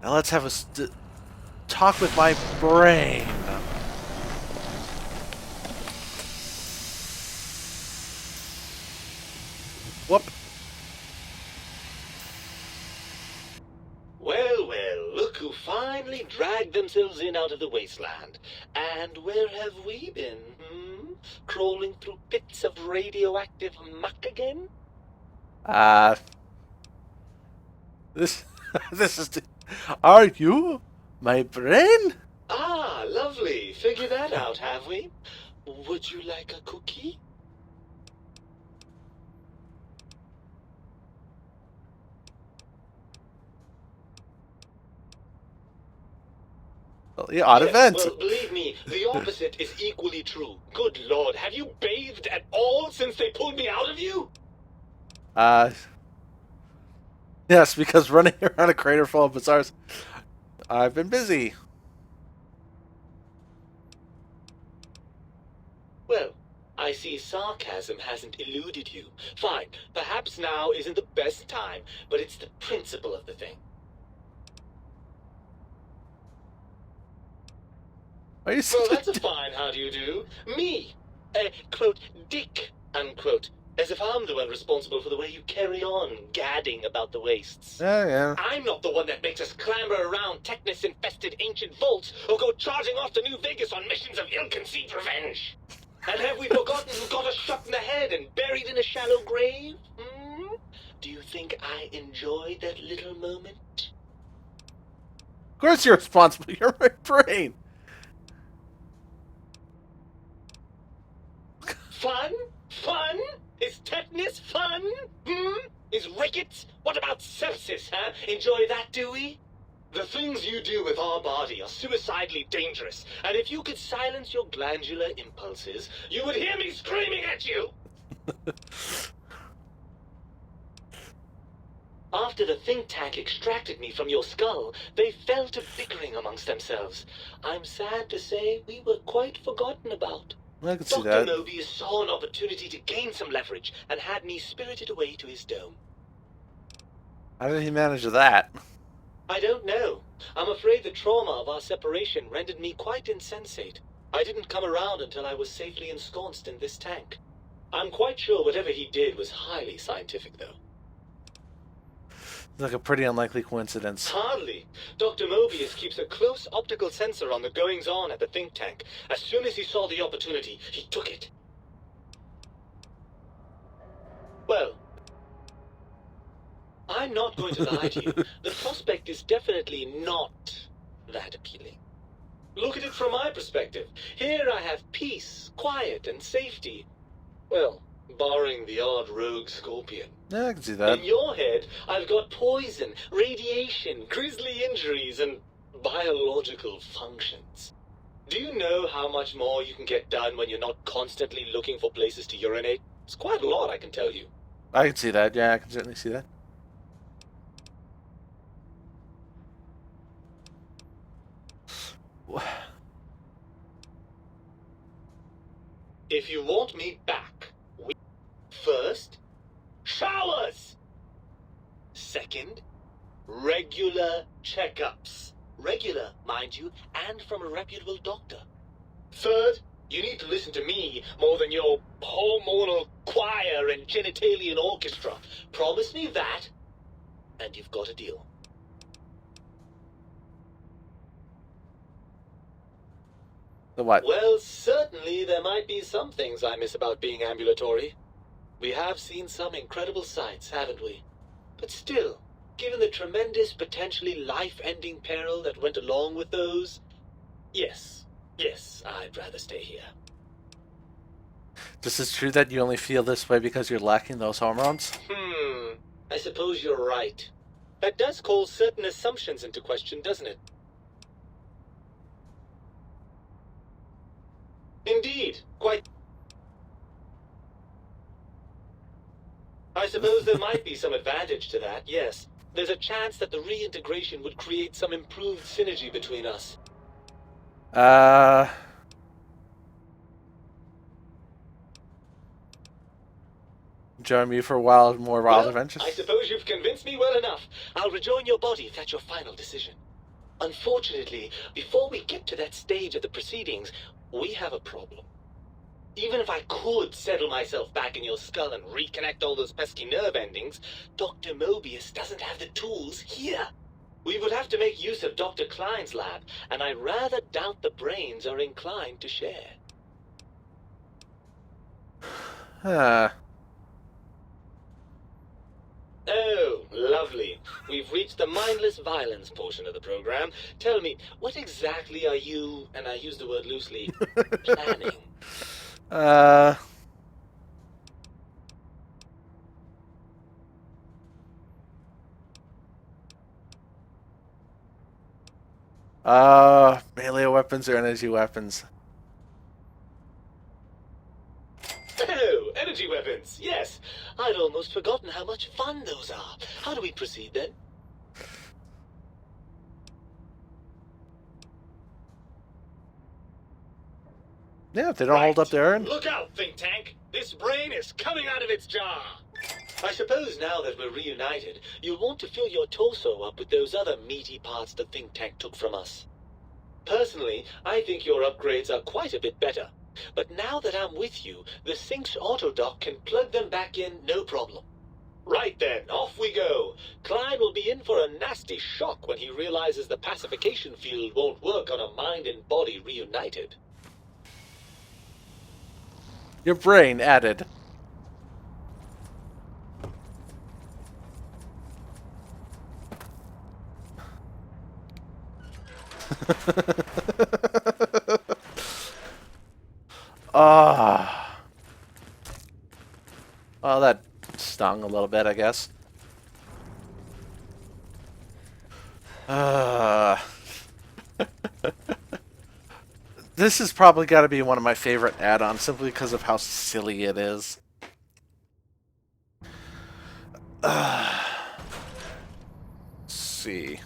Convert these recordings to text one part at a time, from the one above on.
Now let's have a talk with my brain. Whoop. Well, well, look who finally dragged themselves in out of the wasteland. And where have we been, Crawling through pits of radioactive muck again? This, this is. Are you my brain? Ah, lovely. Figured that out, have we? Would you like a cookie? Well, you ought to Yes, vent. well, believe me, the opposite is equally true. Good Lord, have you bathed at all since they pulled me out of you? Yes, because running around a crater full of bazaars, I've been busy. Well, I see sarcasm hasn't eluded you. Fine, perhaps now isn't the best time, but it's the principle of the thing. Are you Well, that's a fine how do you do. Me, quote, dick, unquote. As if I'm the one responsible for the way you carry on gadding about the wastes. Yeah. I'm not the one that makes us clamber around Technus-infested ancient vaults or go charging off to New Vegas on missions of ill-conceived revenge. And have we forgotten who got us shot in the head and buried in a shallow grave? Do you think I enjoyed that little moment? Of course you're responsible. You're my brain. Fun? Fun? Is tetanus fun? Is rickets? What about sepsis, huh? Enjoy that, do we? The things you do with our body are suicidally dangerous, and if you could silence your glandular impulses, you would hear me screaming at you! After the think tank extracted me from your skull, they fell to bickering amongst themselves. I'm sad to say we were quite forgotten about. I can see Dr. that. Mobius saw an opportunity to gain some leverage and had me spirited away to his dome. How did he manage that? I don't know. I'm afraid the trauma of our separation rendered me quite insensate. I didn't come around until I was safely ensconced in this tank. I'm quite sure whatever he did was highly scientific, though. Like a pretty unlikely coincidence. Hardly. Dr. Mobius keeps a close optical sensor on the goings-on at the think tank. As soon as he saw the opportunity, he took it. Well, I'm not going to lie to you. The prospect is definitely not that appealing. Look at it from my perspective. Here I have peace, quiet, and safety. Well, barring the odd rogue scorpion. Yeah, I can see that. In your head, I've got poison, radiation, grisly injuries, and biological functions. Do you know how much more you can get done when you're not constantly looking for places to urinate? It's quite a lot, I can tell you. I can see that. Yeah, I can certainly see that. If you want me back, first, showers! Second, regular checkups. Regular, mind you, and from a reputable doctor. Third, you need to listen to me more than your hormonal choir and genitalian orchestra. Promise me that, and you've got a deal. The what? Well, certainly there might be some things I miss about being ambulatory. We have seen some incredible sights, haven't we? But still, given the tremendous, potentially life-ending peril that went along with those, yes, I'd rather stay here. This is true that you only feel this way because you're lacking those hormones? I suppose you're right. That does call certain assumptions into question, doesn't it? Indeed, quite. I suppose there might be some advantage to that, yes. There's a chance that the reintegration would create some improved synergy between us. Join me for more wild adventures? I suppose you've convinced me well enough. I'll rejoin your body if that's your final decision. Unfortunately, before we get to that stage of the proceedings, we have a problem. Even if I could settle myself back in your skull and reconnect all those pesky nerve endings, Dr. Mobius doesn't have the tools here. We would have to make use of Dr. Klein's lab, and I rather doubt the brains are inclined to share. Oh, lovely. We've reached the mindless violence portion of the program. Tell me, what exactly are you, and I use the word loosely, planning? Melee weapons or energy weapons? Oh, energy weapons, yes. I'd almost forgotten how much fun those are. How do we proceed then? Yeah, if they don't hold up their own. Look out, think tank. This brain is coming out of its jar. I suppose now that we're reunited, you'll want to fill your torso up with those other meaty parts the think tank took from us. Personally, I think your upgrades are quite a bit better. But now that I'm with you, the Sync's autodock can plug them back in no problem. Right then, off we go. Klein will be in for a nasty shock when he realizes the pacification field won't work on a mind and body reunited. Your brain added. Ah. Well, that stung a little bit, I guess. This has probably got to be one of my favorite add-ons simply because of how silly it is. Let's see.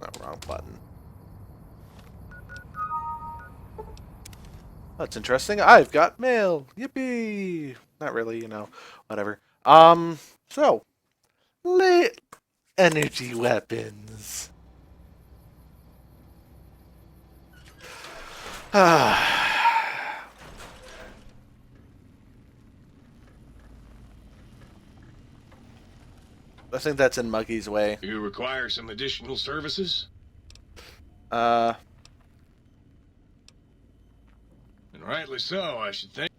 No, wrong button. That's interesting. I've got mail. Yippee! Not really, you know. Whatever. So. Lit energy weapons. I think that's in Muggy's way. You require some additional services? Uh. And rightly so, I should think.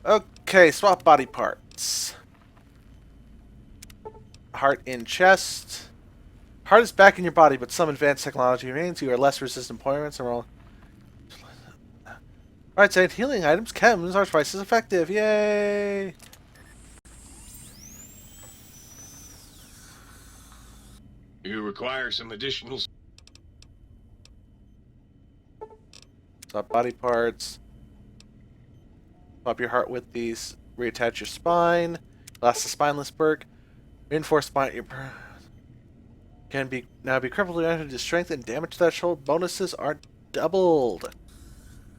Okay, swap body parts. Heart in chest. Heart is back in your body, but some advanced technology remains. You are less resistant points and all. Alright, so healing items, chems are twice as effective. Yay! You require some additional... Swap body parts. Swap your heart with these. Reattach your spine. Last the spineless perk. Reinforce spine. Your can be now be crippled due to strength and damage threshold. Bonuses are doubled.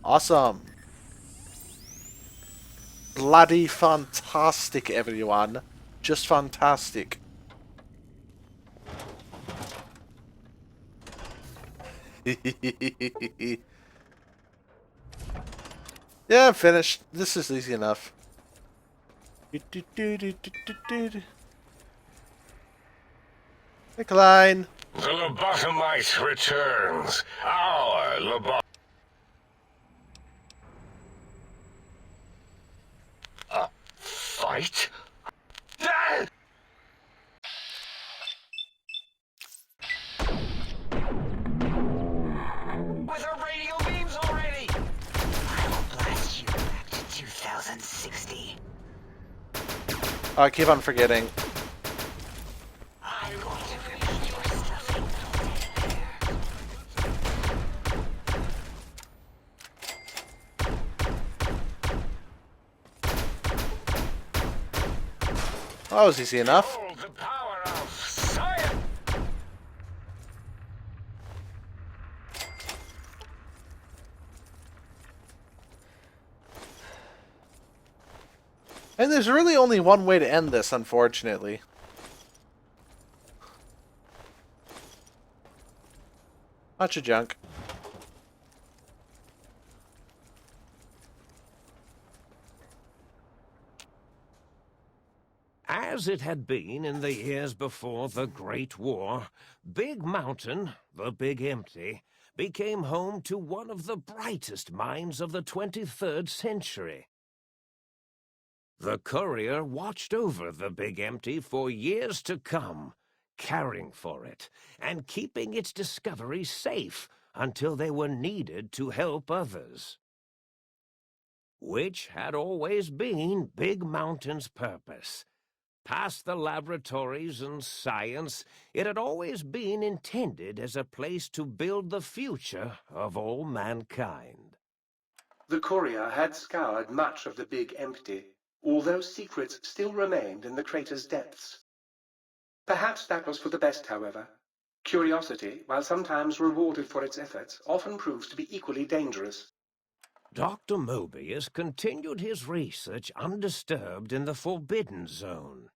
Awesome. Bloody fantastic, everyone. Just fantastic. Yeah, I'm finished. This is easy enough. Klein. The lobotomite returns. Our lobot... A fight? Ah! With our radio beams already! I will blast you back to 2060. I keep on forgetting. I'm going to finish your stuff in That was easy enough. Hold the power of science! And there's really only one way to end this, unfortunately. Bunch of junk. As it had been in the years before the Great War, Big Mountain, the Big Empty, became home to one of the brightest minds of the 23rd century. The courier watched over the Big Empty for years to come, caring for it and keeping its discoveries safe until they were needed to help others. Which had always been Big Mountain's purpose. Past the laboratories and science, it had always been intended as a place to build the future of all mankind. The courier had scoured much of the Big Empty, although secrets still remained in the crater's depths. Perhaps that was for the best, however. Curiosity, while sometimes rewarded for its efforts, often proves to be equally dangerous. Dr. Mobius continued his research undisturbed in the Forbidden Zone.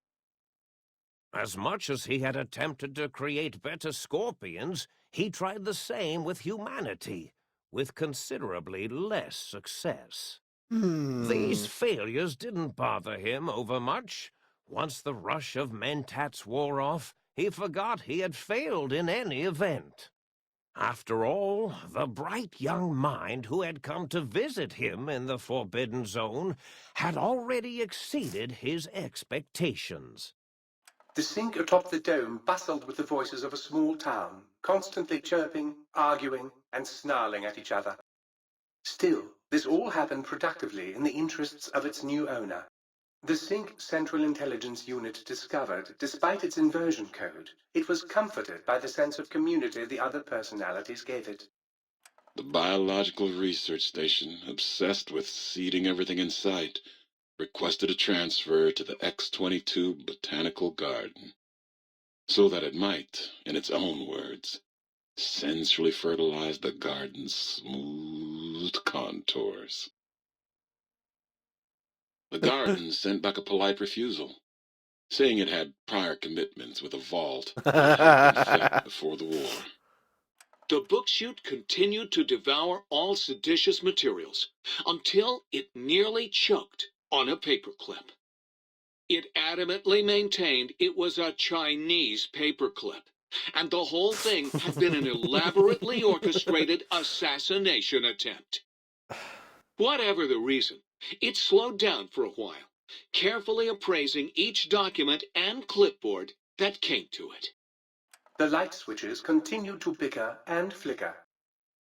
As much as he had attempted to create better scorpions, he tried the same with humanity, with considerably less success. These failures didn't bother him overmuch. Once the rush of mentats wore off, he forgot he had failed in any event. After all, the bright young mind who had come to visit him in the Forbidden Zone had already exceeded his expectations. The sink atop the dome bustled with the voices of a small town, constantly chirping, arguing, and snarling at each other. Still, this all happened productively in the interests of its new owner. The Sync Central Intelligence Unit discovered, despite its inversion code, it was comforted by the sense of community the other personalities gave it. The Biological Research Station, obsessed with seeding everything in sight, requested a transfer to the X-22 Botanical Garden, so that it might, in its own words, sensually fertilize the garden's smooth contours. The garden sent back a polite refusal, saying it had prior commitments with a vault that had been fed before the war. The book chute continued to devour all seditious materials until it nearly choked on a paperclip. It adamantly maintained it was a Chinese paperclip, and the whole thing had been an elaborately orchestrated assassination attempt. Whatever the reason, it slowed down for a while, carefully appraising each document and clipboard that came to it. The light switches continued to bicker and flicker.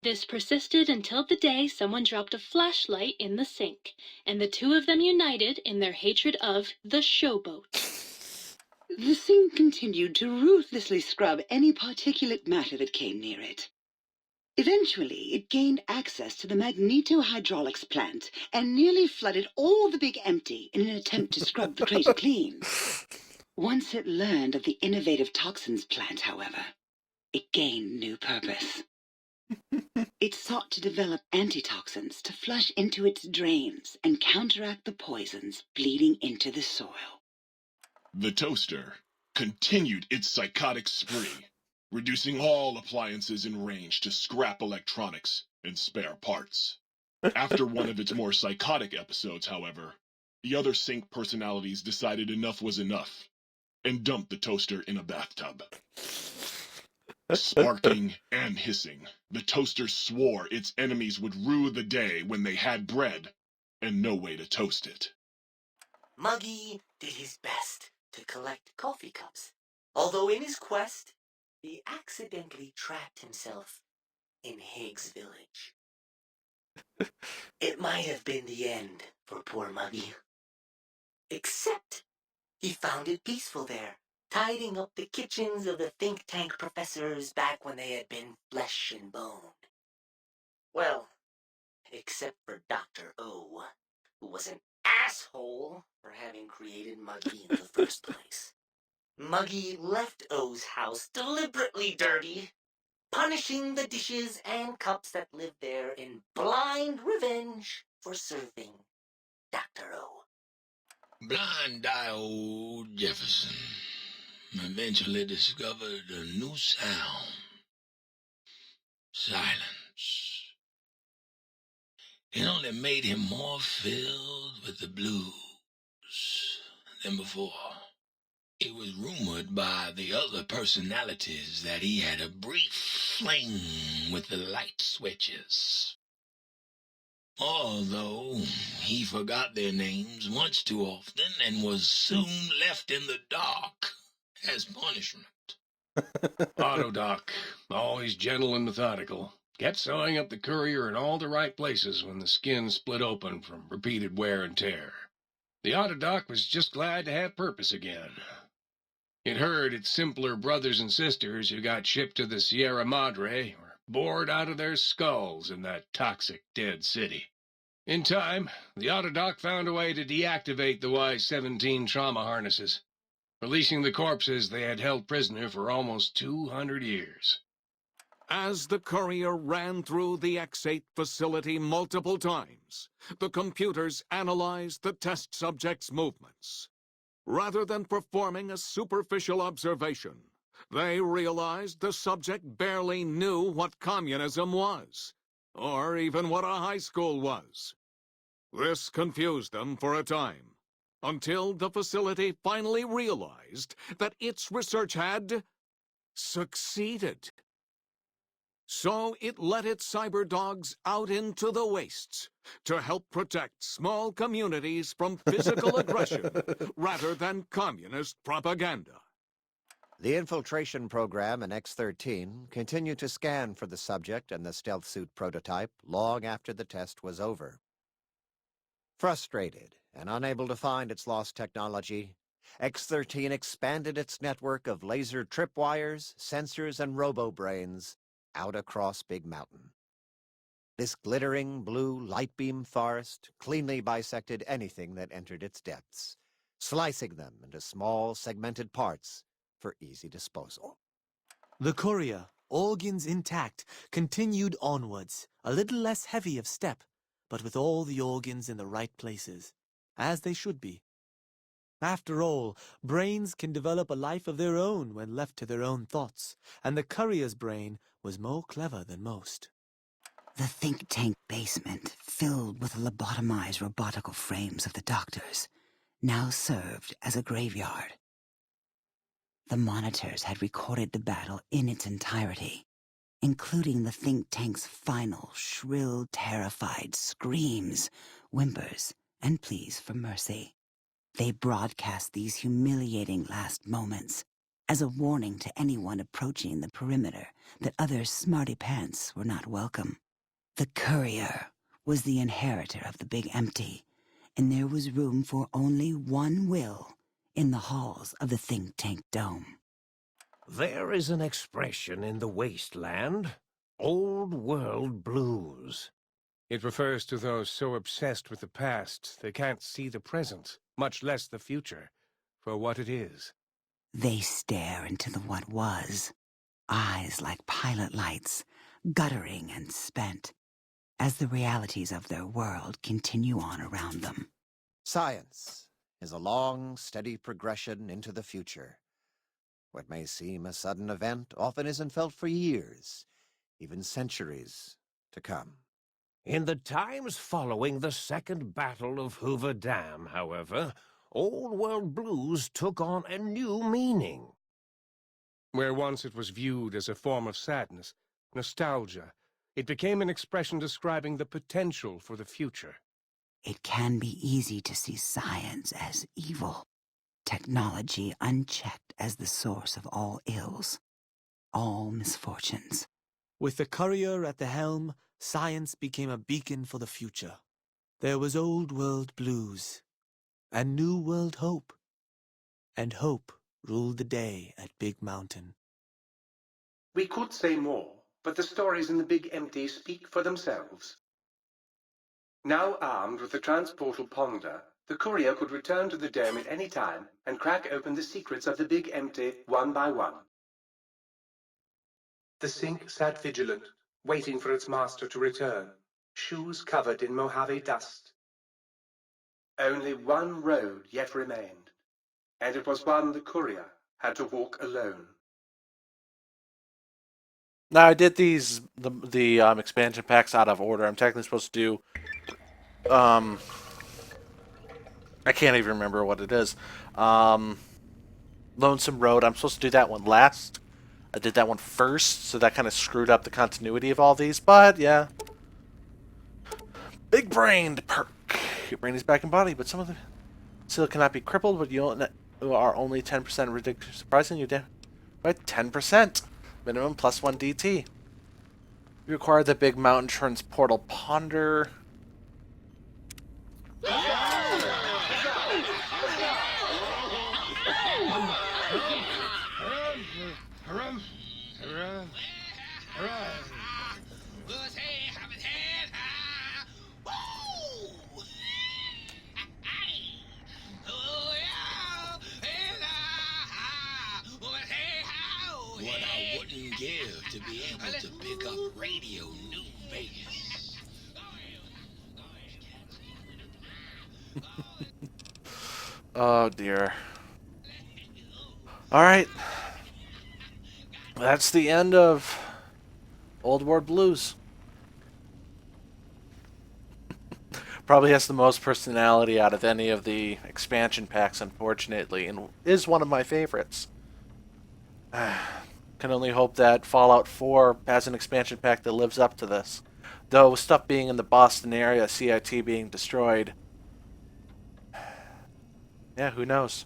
This persisted until the day someone dropped a flashlight in the sink, and the two of them united in their hatred of the showboat. The sink continued to ruthlessly scrub any particulate matter that came near it. Eventually, it gained access to the magnetohydraulics plant and nearly flooded all the Big Empty in an attempt to scrub the crater clean. Once it learned of the innovative toxins plant, however, it gained new purpose. It sought to develop antitoxins to flush into its drains and counteract the poisons bleeding into the soil. The toaster continued its psychotic spree, reducing all appliances in range to scrap electronics and spare parts. After one of its more psychotic episodes, however, the other Sync personalities decided enough was enough and dumped the toaster in a bathtub. Sparking and hissing, the toaster swore its enemies would rue the day when they had bread and no way to toast it. Muggy did his best to collect coffee cups, although in his quest, he accidentally trapped himself in Higgs Village. It might have been the end for poor Muggy. Except he found it peaceful there, tidying up the kitchens of the think tank professors back when they had been flesh and bone. Well, except for Dr. O, who was an asshole for having created Muggy in the first place. Muggy left O's house deliberately dirty, punishing the dishes and cups that lived there in blind revenge for serving Dr. O. Blind old Jefferson eventually discovered a new sound. Silence. It only made him more filled with the blues than before. It was rumored by the other personalities that he had a brief fling with the light switches. Although he forgot their names much too often and was soon left in the dark as punishment. Autodoc, always gentle and methodical, kept sewing up the courier in all the right places when the skin split open from repeated wear and tear. The Autodoc was just glad to have purpose again. It heard its simpler brothers and sisters who got shipped to the Sierra Madre were bored out of their skulls in that toxic dead city. In time, the Autodoc found a way to deactivate the Y-17 trauma harnesses, releasing the corpses they had held prisoner for almost 200 years. As the courier ran through the X8 facility multiple times, the computers analyzed the test subject's movements. Rather than performing a superficial observation, they realized the subject barely knew what communism was, or even what a high school was. This confused them for a time, until the facility finally realized that its research had succeeded. So it let its cyber dogs out into the wastes to help protect small communities from physical aggression rather than communist propaganda. The infiltration program in X-13 continued to scan for the subject and the stealth suit prototype long after the test was over. Frustrated and unable to find its lost technology, X-13 expanded its network of laser tripwires, sensors, and robo-brains out across Big Mountain. This glittering blue light beam forest cleanly bisected anything that entered its depths, slicing them into small segmented parts for easy disposal. The courier, organs intact, continued onwards, a little less heavy of step, but with all the organs in the right places, as they should be. After all, brains can develop a life of their own when left to their own thoughts, and the courier's brain was more clever than most. The think tank basement, filled with the lobotomized robotical frames of the doctors, now served as a graveyard. The monitors had recorded the battle in its entirety, including the think tank's final, shrill, terrified screams, whimpers, and pleas for mercy. They broadcast these humiliating last moments as a warning to anyone approaching the perimeter that other smarty pants were not welcome. The courier was the inheritor of the Big Empty, and there was room for only one will in the halls of the think tank dome. There is an expression in the wasteland, old world blues. It refers to those so obsessed with the past they can't see the present, much less the future, for what it is. They stare into the what was, eyes like pilot lights, guttering and spent, as the realities of their world continue on around them. Science is a long, steady progression into the future. What may seem a sudden event often isn't felt for years, even centuries to come. In the times following the Second Battle of Hoover Dam, however, old world blues took on a new meaning. Where once it was viewed as a form of sadness, nostalgia, it became an expression describing the potential for the future. It can be easy to see science as evil, technology unchecked as the source of all ills, all misfortunes. With the courier at the helm, science became a beacon for the future. There was old world blues, and new world hope. And hope ruled the day at Big Mountain. We could say more, but the stories in the Big Empty speak for themselves. Now armed with the transportal Ponder, the courier could return to the dome at any time and crack open the secrets of the Big Empty one by one. The Sink sat vigilant, waiting for its master to return, shoes covered in Mojave dust. Only one road yet remained, and it was one the courier had to walk alone. Now I did the expansion packs out of order. I'm technically supposed to do I can't even remember what it is. Lonesome Road. I'm supposed to do that one last. I did that one first, so that kind of screwed up the continuity of all these. But yeah, big brained perk. Your brain is back in body, but some of them still cannot be crippled. But you are only 10% ridiculous. Surprising you did by 10%. Minimum plus 1 DT. You acquire the big mountain turns portal ponder. What I wouldn't give to be able to pick up Radio New Vegas. Oh dear. Alright. That's the end of Old World Blues. Probably has the most personality out of any of the expansion packs, unfortunately, and is one of my favorites. Can only hope that Fallout 4 has an expansion pack that lives up to this. Though, with stuff being in the Boston area, CIT being destroyed, yeah, who knows?